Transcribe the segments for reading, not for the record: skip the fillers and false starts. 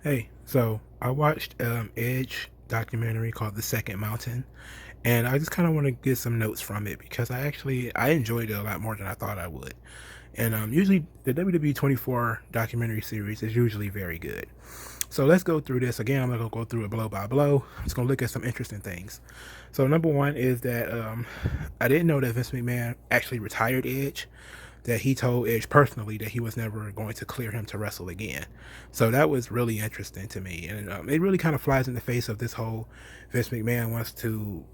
Hey, so I watched Edge documentary called The Second Mountain, and I just kind of want to get some notes from it because I enjoyed it a lot more than I thought I would. And usually the WWE24 documentary series is usually very good. So let's go through this again. I'm not gonna go through it blow by blow. I'm just gonna look at some interesting things. So number one is that I didn't know that Vince McMahon actually retired Edge, that he told Edge personally that he was never going to clear him to wrestle again. So that was really interesting to me, and it really kind of flies in the face of this whole Vince McMahon wants to,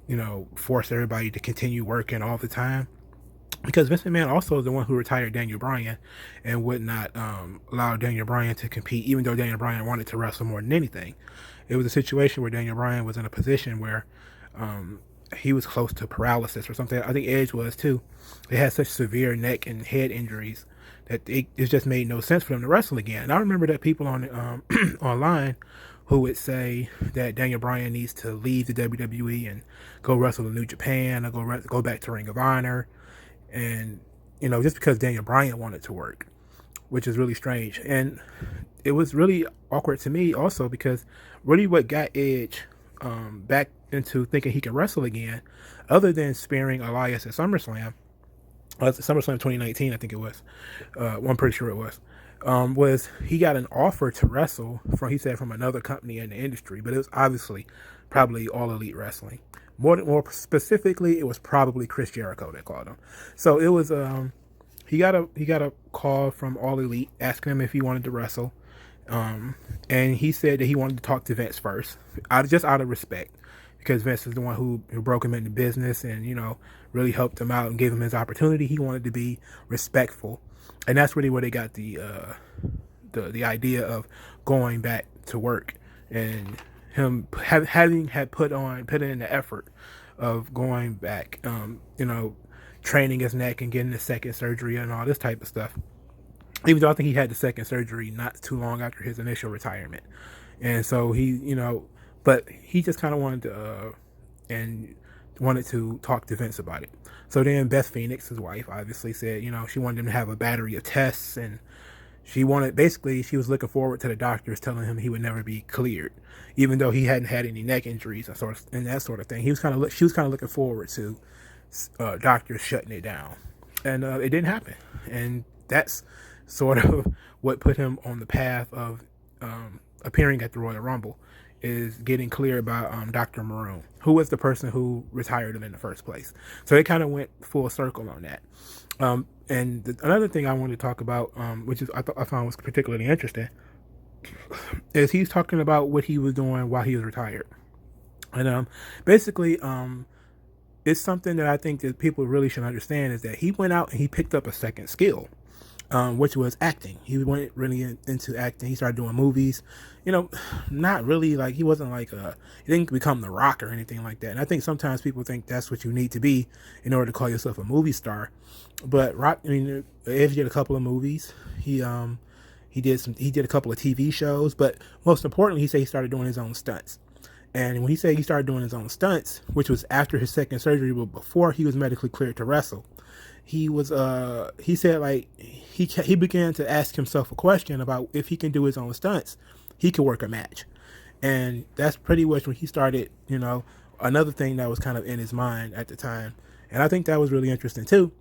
force everybody to continue working all the time. Because Vince McMahon also is the one who retired Daniel Bryan and would not allow Daniel Bryan to compete, even though Daniel Bryan wanted to wrestle more than anything. It was a situation where Daniel Bryan was in a position where um, he was close to paralysis or something. I think Edge was too. They had such severe neck and head injuries that it just made no sense for them to wrestle again. And I remember that people on online who would say that Daniel Bryan needs to leave the WWE and go wrestle in New Japan or go back to Ring of Honor, and just because Daniel Bryan wanted to work, which is really strange. And it was really awkward to me also because really what got Edge back into thinking he could wrestle again, other than sparing Elias at SummerSlam, SummerSlam 2019, I think it was. I'm pretty sure it was he got an offer to wrestle from, he said, from another company in the industry, but it was obviously probably All Elite Wrestling. More specifically, it was probably Chris Jericho that called him. So it was he got a call from All Elite asking him if he wanted to wrestle, and he said that he wanted to talk to Vince first, out of respect, because Vince is the one who broke him into business and really helped him out and gave him his opportunity. He wanted to be respectful, and that's really where they got the idea of going back to work, and him having had put in the effort of going back, training his neck and getting the second surgery and all this type of stuff. Even though I think he had the second surgery not too long after his initial retirement, and so but he just kind of wanted to and wanted to talk to Vince about it. So then Beth Phoenix, his wife, obviously said, she wanted him to have a battery of tests, and she was looking forward to the doctors telling him he would never be cleared, even though he hadn't had any neck injuries and that sort of thing. She was kind of looking forward to doctors shutting it down, and it didn't happen. And that's sort of what put him on the path of appearing at the Royal Rumble, is getting cleared by Dr. Maroon, who was the person who retired him in the first place. So it kind of went full circle on that. Another thing I wanted to talk about, which is I found was particularly interesting, is he's talking about what he was doing while he was retired. And basically, it's something that I think that people really should understand, is that he went out and he picked up a second skill, which was acting. He went really into acting. He started doing movies, not really like, he wasn't like he didn't become The Rock or anything like that. And I think sometimes people think that's what you need to be in order to call yourself a movie star. But Rock, Edge did a couple of movies. He did a couple of TV shows, but most importantly, he said he started doing his own stunts. And when he said he started doing his own stunts, which was after his second surgery, but before he was medically cleared to wrestle, he said, like, he began to ask himself a question about if he can do his own stunts, he could work a match. And that's pretty much when he started, another thing that was kind of in his mind at the time. And I think that was really interesting too,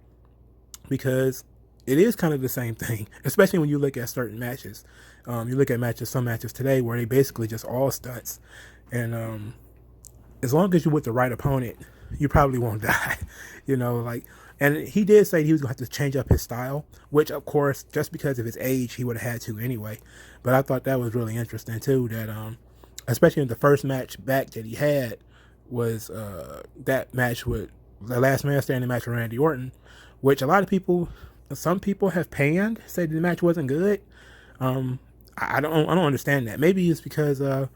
because it is kind of the same thing, especially when you look at certain matches. You look at some matches today where they basically just all stunts. And as long as you're with the right opponent, you probably won't die. And he did say he was going to have to change up his style, which, of course, just because of his age, he would have had to anyway. But I thought that was really interesting too, that especially in the first match back that he had was that match with the last man standing match with Randy Orton, which some people have panned, said the match wasn't good. I don't understand that. Maybe it's because the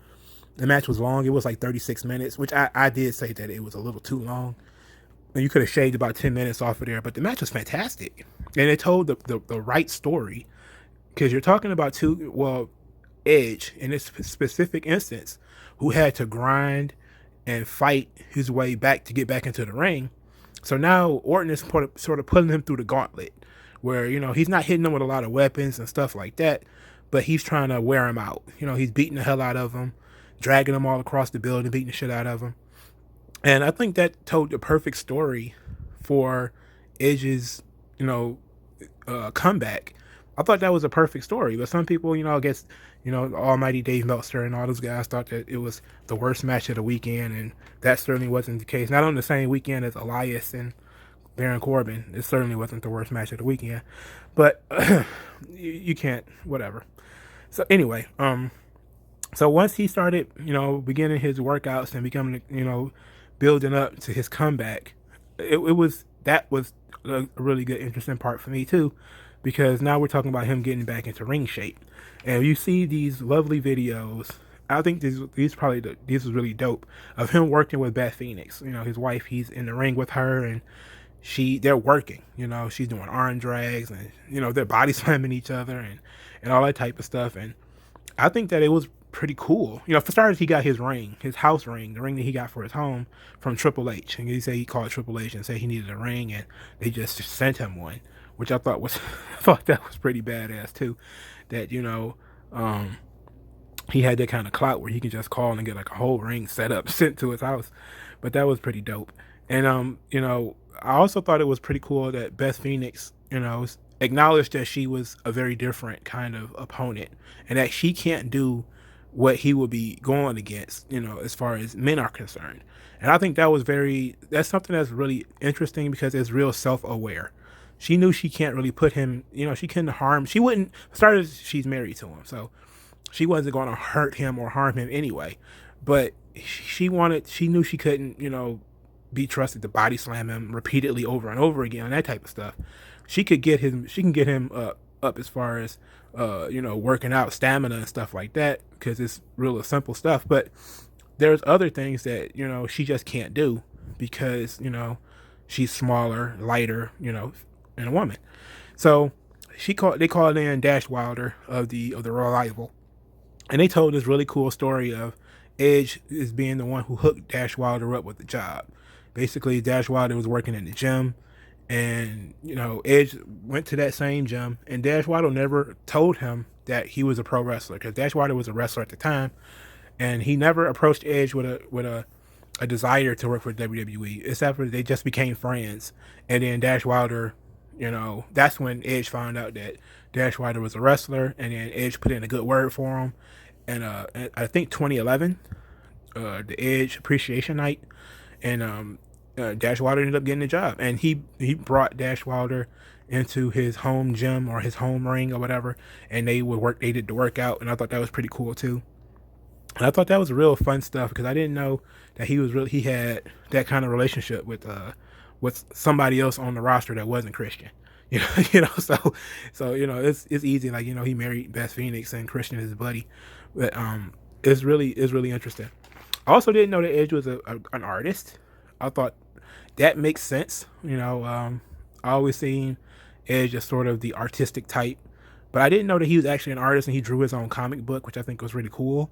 match was long. It was like 36 minutes, which I did say that it was a little too long. And you could have shaved about 10 minutes off of there, but the match was fantastic. And it told the right story, because you're talking about Edge, in this specific instance, who had to grind and fight his way back to get back into the ring. So now Orton is sort of putting him through the gauntlet, where, he's not hitting him with a lot of weapons and stuff like that, but he's trying to wear him out. He's beating the hell out of him, dragging him all across the building, beating the shit out of him. And I think that told the perfect story for Edge's, you know, comeback. I thought that was a perfect story, but some people, I guess, Almighty Dave Meltzer and all those guys thought that it was the worst match of the weekend, and that certainly wasn't the case. Not on the same weekend as Elias and Baron Corbin. It certainly wasn't the worst match of the weekend, but you can't, whatever. So anyway, so once he started, beginning his workouts and becoming, building up to his comeback, that was a really good, interesting part for me too, because now we're talking about him getting back into ring shape, and you see these lovely videos. I think these was really dope of him working with Beth Phoenix. His wife. He's in the ring with her, and they're working. She's doing arm drags, and they're body slamming each other and all that type of stuff. And I think that it was pretty cool. For starters, he got his house ring, the ring that he got for his home from Triple H. And he said he called Triple H and said he needed a ring, and they just sent him one, which I thought was that was pretty badass too. That he had that kind of clout where he could just call and get like a whole ring set up sent to his house. But that was pretty dope. And I also thought it was pretty cool that Beth Phoenix, acknowledged that she was a very different kind of opponent, and that she can't do what he would be going against, as far as men are concerned. And I think that's something that's really interesting, because it's real self-aware. She knew she can't really put him, she couldn't harm, she wouldn't, started, she's married to him, so she wasn't going to hurt him or harm him anyway. But she knew she couldn't, be trusted to body slam him repeatedly over and over again and that type of stuff. She can get him up as far as working out stamina and stuff like that, because it's real simple stuff. But there's other things that she just can't do, because she's smaller, lighter, and a woman. So they called in Dash Wilder of the Revival, and they told this really cool story of Edge is being the one who hooked Dash Wilder up with the job. Basically, Dash Wilder was working in the gym, and Edge went to that same gym, and Dash Wilder never told him that he was a pro wrestler, because Dash Wilder was a wrestler at the time, and he never approached Edge with a desire to work for WWE, except for they just became friends. And then Dash Wilder, that's when Edge found out that Dash Wilder was a wrestler, and then Edge put in a good word for him. And I think 2011, the Edge Appreciation Night, and Dash Wilder ended up getting the job, and he brought Dash Wilder into his home gym or his home ring or whatever, and they did the workout, and I thought that was pretty cool too. And I thought that was real fun stuff, because I didn't know that he had that kind of relationship with somebody else on the roster that wasn't Christian. So it's easy, like, he married Beth Phoenix and Christian is his buddy. But it's really interesting. I also didn't know that Edge was an artist. I thought that makes sense. I always seen Edge as sort of the artistic type, but I didn't know that he was actually an artist, and he drew his own comic book, which I think was really cool.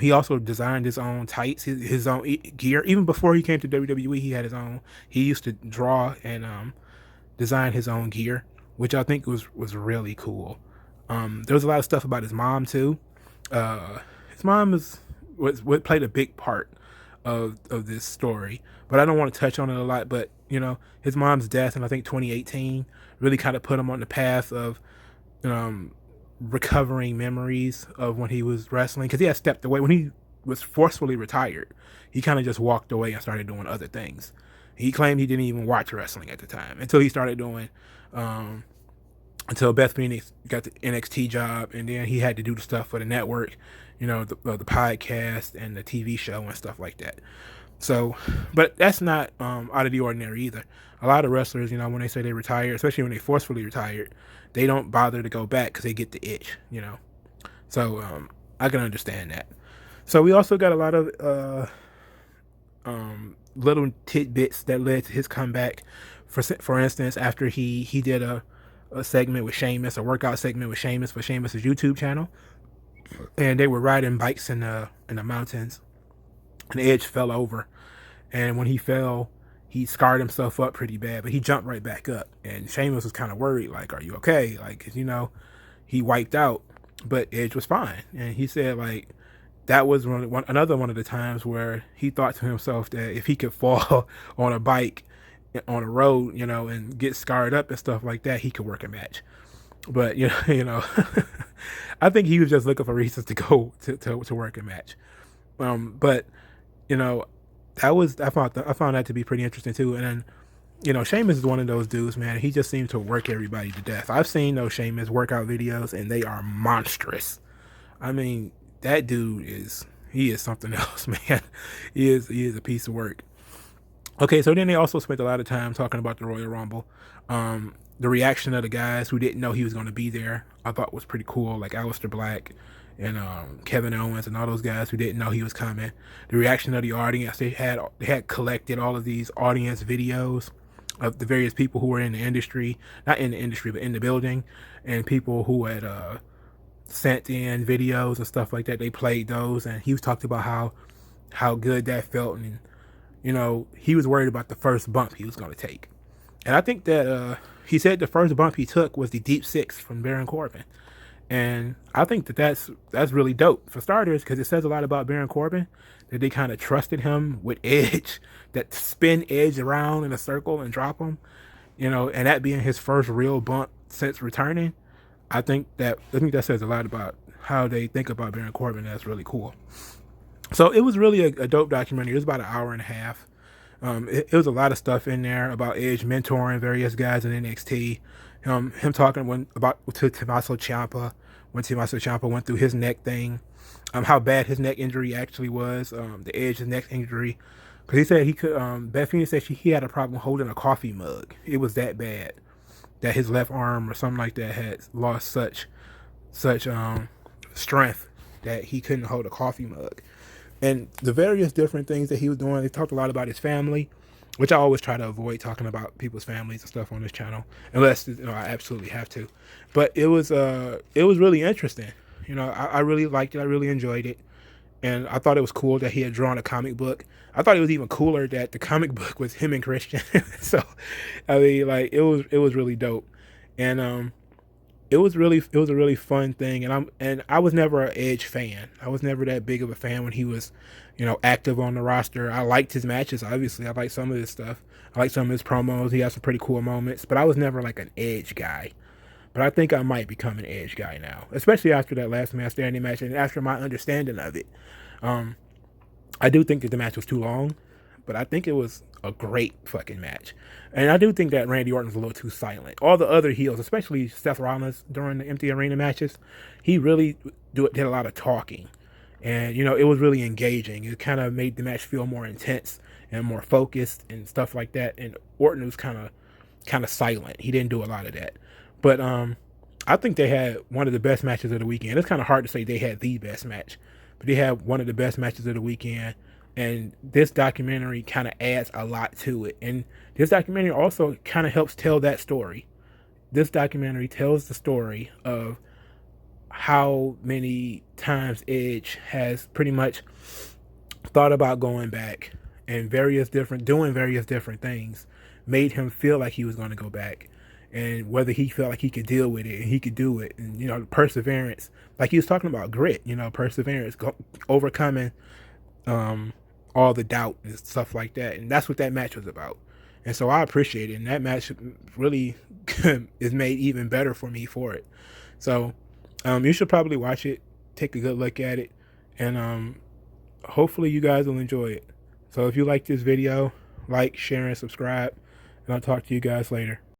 He also designed his own tights, his own gear. Even before he came to WWE, he had his own. He used to draw and design his own gear, which I think was really cool. There was a lot of stuff about his mom too. His mom played a big part of this story, but I don't want to touch on it a lot. But his mom's death in, I think, 2018 really kind of put him on the path of recovering memories of when he was wrestling, because he had stepped away when he was forcefully retired. He kind of just walked away and started doing other things. He claimed he didn't even watch wrestling at the time until he started doing until Beth Phoenix got the NXT job, and then he had to do the stuff for the network, the podcast and the TV show and stuff like that. So, but that's not out of the ordinary either. A lot of wrestlers, when they say they retire, especially when they forcefully retired, they don't bother to go back because they get the itch, So I can understand that. So we also got a lot of little tidbits that led to his comeback. For instance, after he did a segment with Sheamus, a workout segment with Sheamus for Sheamus's YouTube channel, and they were riding bikes in the mountains, and Edge fell over, and when he fell, he scarred himself up pretty bad, but he jumped right back up, and Sheamus was kind of worried, like, are you okay? Like, he wiped out, but Edge was fine. And he said like that was another one of the times where he thought to himself that if he could fall on a bike on a road, and get scarred up and stuff like that, he could work a match. But I think he was just looking for reasons to go to work a match. But you know, I found that to be pretty interesting too. And then Sheamus is one of those dudes, man. He just seems to work everybody to death. I've seen those Sheamus workout videos, and they are monstrous. I mean, that dude he is something else, man. He is a piece of work. Okay, so then they also spent a lot of time talking about the Royal Rumble. The reaction of the guys who didn't know he was going to be there, I thought was pretty cool, like Aleister Black and Kevin Owens and all those guys who didn't know he was coming. The reaction of the audience, they had collected all of these audience videos of the various people who were in the industry, not in the industry, but in the building, and people who had sent in videos and stuff like that. They played those, and he was talking about how good that felt, and he was worried about the first bump he was going to take. And I think that he said the first bump he took was the deep six from Baron Corbin. And I think that that's really dope for starters, because it says a lot about Baron Corbin, that they kind of trusted him with Edge, that spin Edge around in a circle and drop him, and that being his first real bump since returning. I think that says a lot about how they think about Baron Corbin. That's really cool. So it was really a dope documentary. It was about an hour and a half. It was a lot of stuff in there about Edge mentoring various guys in NXT. Him talking about to Tommaso Ciampa when Tommaso Ciampa went through his neck thing. How bad his neck injury actually was. The Edge's neck injury, because he said he could. Beth Phoenix said he had a problem holding a coffee mug. It was that bad that his left arm or something like that had lost such strength that he couldn't hold a coffee mug. And the various different things that he was doing. They talked a lot about his family, which I always try to avoid talking about people's families and stuff on this channel, unless I absolutely have to. But it was really interesting. I really liked it. I really enjoyed it, and I thought it was cool that he had drawn a comic book. I thought it was even cooler that the comic book was him and Christian. So, I mean, like it was really dope, and it was a really fun thing. And I was never an Edge fan. I was never that big of a fan when he was active on the roster. I liked his matches, obviously. I liked some of his stuff. I liked some of his promos. He had some pretty cool moments, but I was never like an Edge guy. But I think I might become an Edge guy now, especially after that last man standing match and after my understanding of it. I do think that the match was too long, but I think it was a great fucking match. And I do think that Randy Orton was a little too silent. All the other heels, especially Seth Rollins during the empty arena matches, he really did a lot of talking. And, it was really engaging. It kind of made the match feel more intense and more focused and stuff like that. And Orton was kind of silent. He didn't do a lot of that. But I think they had one of the best matches of the weekend. It's kind of hard to say they had the best match, but they had one of the best matches of the weekend. And this documentary kind of adds a lot to it. And this documentary also kind of helps tell that story. This documentary tells the story of how many times Edge has pretty much thought about going back, and doing various different things made him feel like he was going to go back, and whether he felt like he could deal with it and he could do it. And perseverance, like he was talking about grit, perseverance, overcoming all the doubt and stuff like that. And that's what that match was about. And so I appreciate it. And that match really is made even better for me for it. So you should probably watch it, take a good look at it, and hopefully you guys will enjoy it. So if you like this video, like, share, and subscribe, and I'll talk to you guys later.